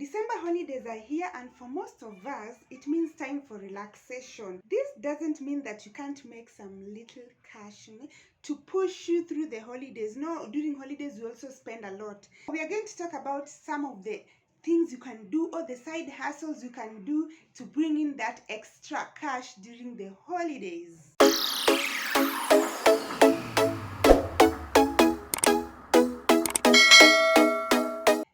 December holidays are here, and for most of us, it means time for relaxation. This doesn't mean that you can't make some little cash to push you through the holidays. No, during holidays, we also spend a lot. We are going to talk about some of the things you can do, or the side hustles you can do to bring in that extra cash during the holidays.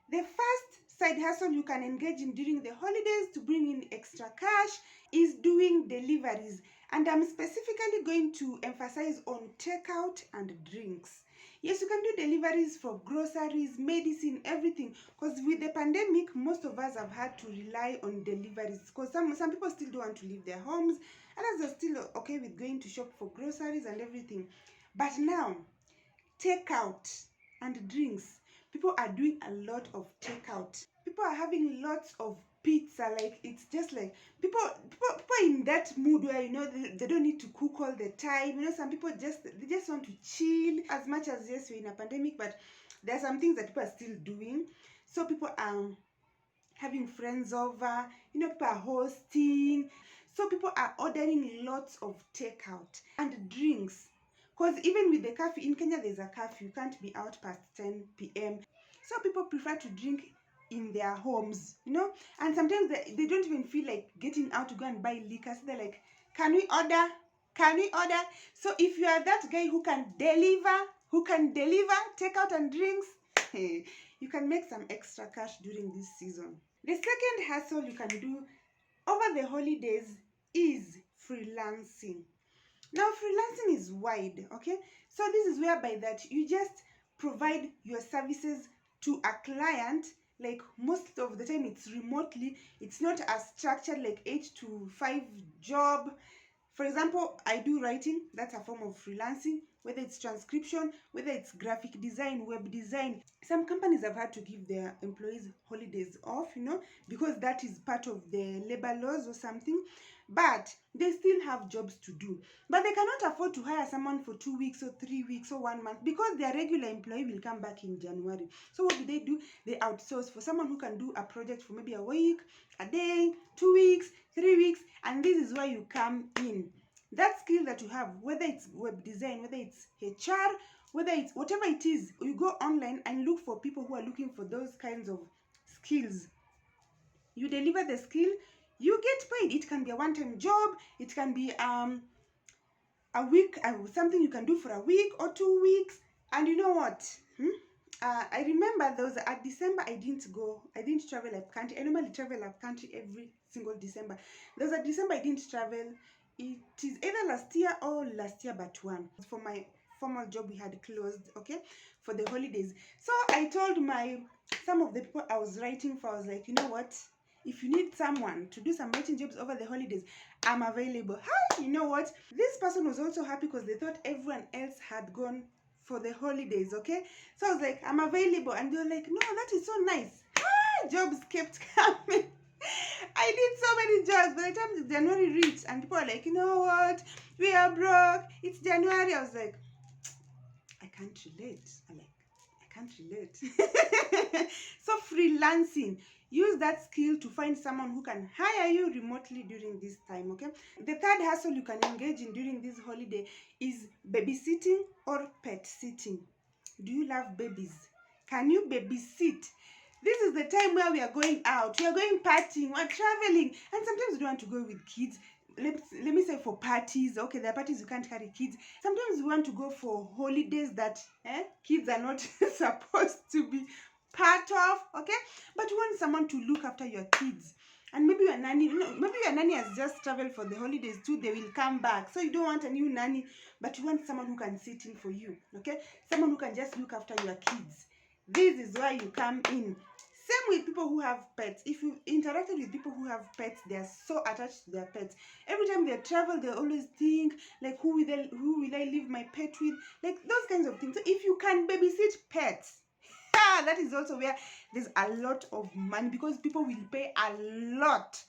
The first side hustle you can engage in during the holidays to bring in extra cash is doing deliveries. And I'm specifically going to emphasize on takeout and drinks. Yes, you can do deliveries for groceries, medicine, everything. Because with the pandemic, most of us have had to rely on deliveries. Because some people still don't want to leave their homes. Others are still okay with going to shop for groceries and everything. But now, takeout and drinks. People are doing a lot of takeout. People are having lots of pizza. Like, it's just like people in that mood where they don't need to cook all the time. Some people they just want to chill. As much as, yes, we're in a pandemic, but there are some things that people are still doing. So people are having friends over. People are hosting. So people are ordering lots of takeout and drinks. Because even with the curfew, in Kenya there's a curfew, you can't be out past 10 p.m. So people prefer to drink in their homes, and sometimes they don't even feel like getting out to go and buy liquor. So they're like, can we order? Can we order? So if you are that guy who can deliver takeout and drinks, hey, you can make some extra cash during this season. The second hustle you can do over the holidays is freelancing. Now, freelancing is wide, okay? So this is whereby that you just provide your services to a client. Like, most of the time it's remotely. It's not as structured like 8 to 5 job. For example, I do writing. That's a form of freelancing. Whether it's transcription, whether it's graphic design, web design. Some companies have had to give their employees holidays off, because that is part of the labor laws or something. But they still have jobs to do. But they cannot afford to hire someone for 2 weeks or 3 weeks or 1 month, because their regular employee will come back in January. So what do? They outsource for someone who can do a project for maybe a week, a day, 2 weeks, 3 weeks. And this is where you come in. That skill that you have, whether it's web design, whether it's HR, whether it's whatever it is, you go online and look for people who are looking for those kinds of skills. You deliver the skill, you get paid. It can be a one-time job. It can be a week, something you can do for a week or 2 weeks. And you know what? I remember there was at December I didn't travel up country. I normally travel up country every single December. There was a December I didn't travel. It is either last year or last year but one. For my formal job, we had closed, okay, for the holidays. So I told some of the people I was writing for, I was like, you know what? If you need someone to do some writing jobs over the holidays, I'm available. Hi, you know what? This person was also happy because they thought everyone else had gone for the holidays, okay? So I was like, I'm available. And they were like, no, that is so nice. Hi, jobs kept coming. I did so many jobs. By the time January reached, and people are like, you know what? We are broke. It's January. I was like, I can't relate. I can't relate. So freelancing. Use that skill to find someone who can hire you remotely during this time, okay? The third hustle you can engage in during this holiday is babysitting or pet sitting. Do you love babies? Can you babysit? This is the time where we are going out, we are going partying, we're traveling, and sometimes we don't want to go with kids. Let me say for parties, okay, there are parties you can't carry kids. Sometimes we want to go for holidays that kids are not supposed to be part of, okay? But you want someone to look after your kids. And maybe your nanny, maybe your nanny has just traveled for the holidays too. They will come back. So you don't want a new nanny, but you want someone who can sit in for you, okay? Someone who can just look after your kids. This is where you come in. Same with people who have pets. If you interacted with people who have pets, they are so attached to their pets. Every time they travel, they always think, like, who will I leave my pet with? Like, those kinds of things. So if you can babysit pets, that is also where there's a lot of money, because people will pay a lot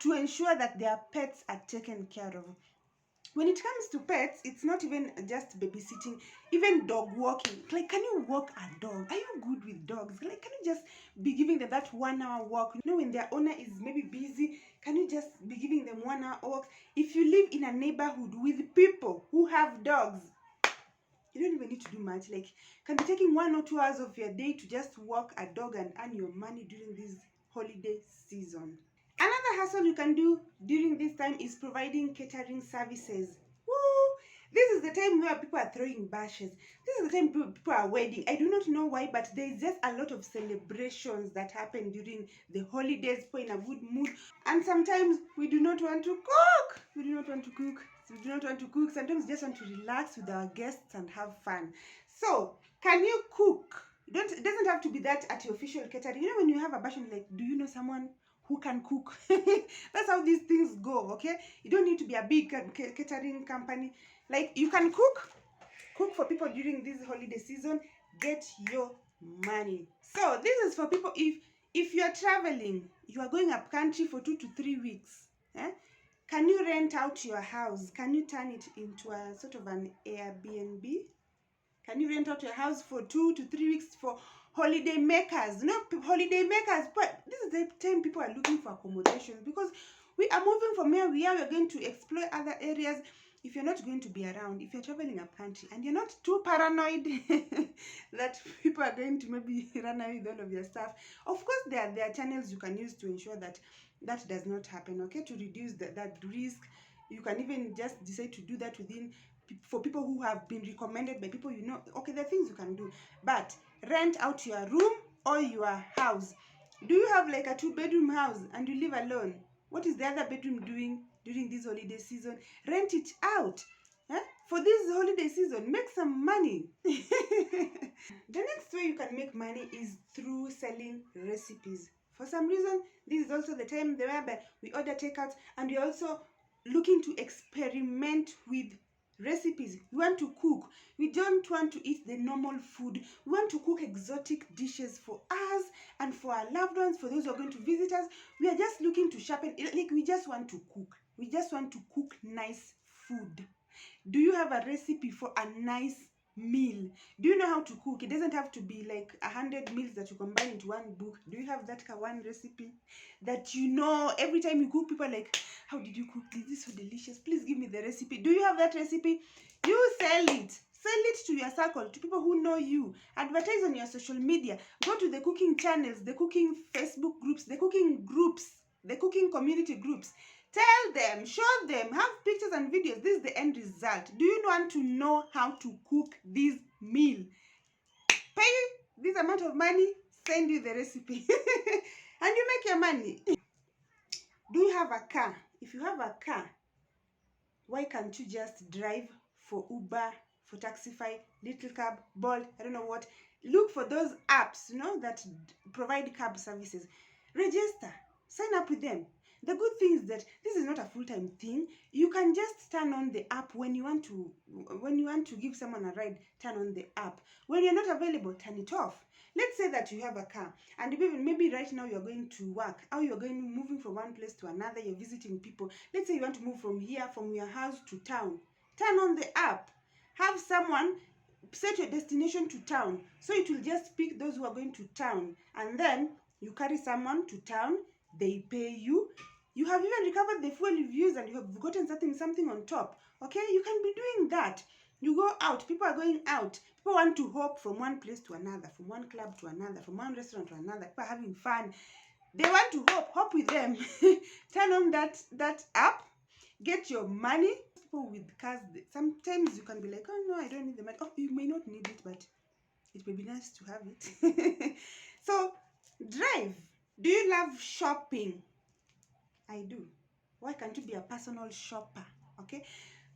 to ensure that their pets are taken care of. When it comes to pets, it's not even just babysitting, even dog walking. Like, can you walk a dog? Are you good with dogs? Like, can you just be giving them that 1 hour walk? You know, when their owner is maybe busy, can you just be giving them 1 hour walk? If you live in a neighborhood with people who have dogs, you don't even need to do much. Like, can be taking 1 or 2 hours of your day to just walk a dog and earn your money during this holiday season. Another hustle you can do during this time is providing catering services. Woo! This is the time where people are throwing bashes. This is the time people are wedding. I do not know why, but there is just a lot of celebrations that happen during the holidays, people in a good mood. And sometimes we do not want to cook. We do not want to cook. We do not want to cook. Sometimes we just want to relax with our guests and have fun. So, can you cook? It doesn't have to be that at your official catering. You know, when you have a bash, like, do you know someone who can cook? That's how these things go, okay? You don't need to be a big catering company. Like, you can cook for people during this holiday season, get your money. So this is for people, if you're traveling, you are going up country for 2 to 3 weeks, can you rent out your house? Can you turn it into a sort of an Airbnb? Can you rent out your house for 2 to 3 weeks for holiday makers? No, holiday makers, but this is the time people are looking for accommodations, because we are moving from where we are. We're going to explore other areas. If you're not going to be around, if you're traveling up country and you're not too paranoid that people are going to maybe run away with all of your stuff, of course there are channels you can use to ensure that that does not happen, okay? To reduce that risk. You can even just decide to do that within, for people who have been recommended by people, you know. Okay, there are things you can do, but rent out your room or your house. Do you have like a 2-bedroom house and you live alone? What is the other bedroom doing during this holiday season? Rent it out, for this holiday season. Make some money. The next way you can make money is through selling recipes. For some reason, this is also the time whereby we order takeout, and we're also looking to experiment with recipes. We want to cook. We don't want to eat the normal food. We want to cook exotic dishes for us and for our loved ones, for those who are going to visit us. We are just looking to sharpen, like, we just want to cook. We just want to cook nice food. Do you have a recipe for a nice meal? Do you know how to cook? It doesn't have to be like 100 meals that you combine into one book. Do you have that one recipe that you know every time you cook, people are like, how did you cook this? This is so delicious. Please give me the recipe. Do you have that recipe? You sell it. Sell it to your circle, to people who know you. Advertise on your social media. Go to the cooking channels, the cooking Facebook groups, the cooking groups, the cooking community groups. Tell them, show them, have pictures and videos. This is the end result. Do you want to know how to cook this meal? Pay this amount of money, send you the recipe, and you make your money. Do you have a car? If you have a car, why can't you just drive for Uber, for Taxify, Little Cab, Bolt, I don't know what. Look for those apps, you know, that provide cab services. Register, sign up with them. The good thing is that this is not a full-time thing. You can just turn on the app when you want to give someone a ride. Turn on the app. When you're not available, turn it off. Let's say that you have a car, and maybe right now you're going to work, or you're moving from one place to another, you're visiting people. Let's say you want to move from your house to town. Turn on the app. Have someone set your destination to town, so it will just pick those who are going to town, and then you carry someone to town. They pay you. You have even recovered the fuel you've used, and you have gotten something on top. Okay, you can be doing that. You go out, people are going out. People want to hop from one place to another, from one club to another, from one restaurant to another. People are having fun. They want to hop with them. Turn on that app, get your money. People with cars, sometimes you can be like, oh no, I don't need the money. Oh, you may not need it, but it may be nice to have it. So drive. Do you love shopping? I do. Why can't you be a personal shopper? Okay,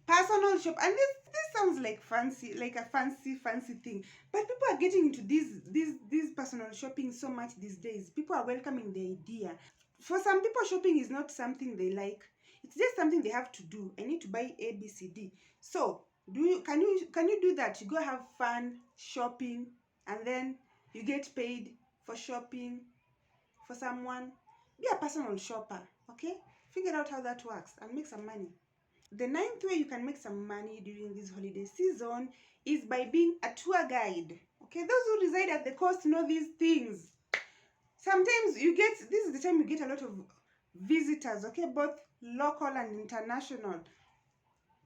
personal shop. And this sounds like fancy, like a fancy thing, but people are getting into this personal shopping so much these days. People are welcoming the idea. For some people, shopping is not something they like. It's just something they have to do. I need to buy ABCD. So can you do that? You go have fun shopping, and then you get paid for shopping for someone. Be a personal shopper, okay? Figure out how that works and make some money. The ninth way you can make some money during this holiday season is by being a tour guide. Okay, those who reside at the coast know these things. Sometimes this is the time you get a lot of visitors, okay, both local and international.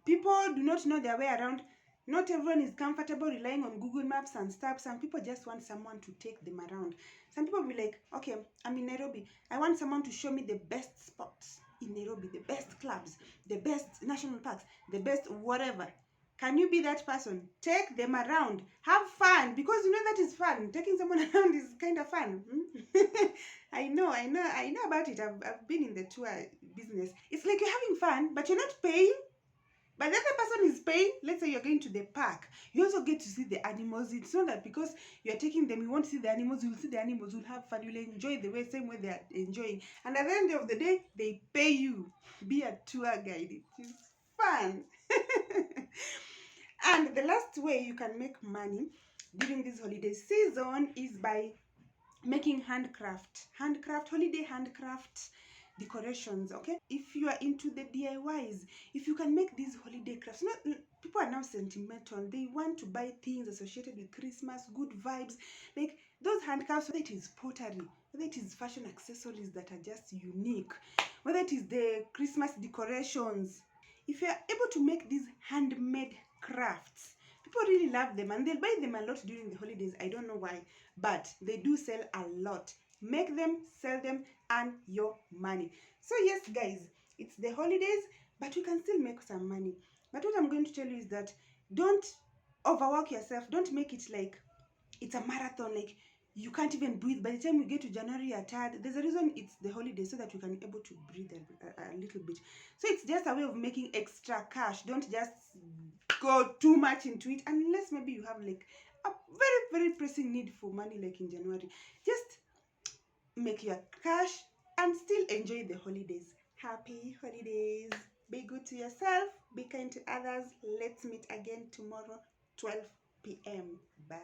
People do not know their way around. Not everyone is comfortable relying on Google Maps and stuff. Some people just want someone to take them around. Some people will be like, okay, I'm in Nairobi. I want someone to show me the best spots in Nairobi, the best clubs, the best national parks, the best whatever. Can you be that person? Take them around. Have fun, because you know that is fun. Taking someone around is kind of fun. I know about it. I've been in the tour business. It's like you're having fun, but you're not paying. But the other person is paying. Let's say you're going to the park. You also get to see the animals. It's not that because you're taking them, you won't see the animals. You'll see the animals. You'll have fun. You'll enjoy the same way they're enjoying. And at the end of the day, they pay you. Be a tour guide. It is fun. And the last way you can make money during this holiday season is by making handcraft, holiday handcraft decorations. Okay, if you are into the DIYs, if you can make these holiday crafts, people are now sentimental. They want to buy things associated with Christmas, good vibes, like those handcrafts, whether it is pottery, whether it is fashion accessories that are just unique, whether it is the Christmas decorations. If you are able to make these handmade crafts, people really love them and they'll buy them a lot during the holidays. I don't know why, but they do sell a lot. Make them, sell them, earn your money. So yes, guys, it's the holidays, but you can still make some money. But what I'm going to tell you is that don't overwork yourself. Don't make it like it's a marathon, like you can't even breathe. By the time you get to January, you're tired. There's a reason it's the holiday, so that you can be able to breathe a little bit. So it's just a way of making extra cash. Don't just go too much into it unless maybe you have like a very pressing need for money, like in January. Just make your cash and still enjoy the holidays. Happy holidays. Be good to yourself. Be kind to others. Let's meet again tomorrow, 12 p.m. Bye.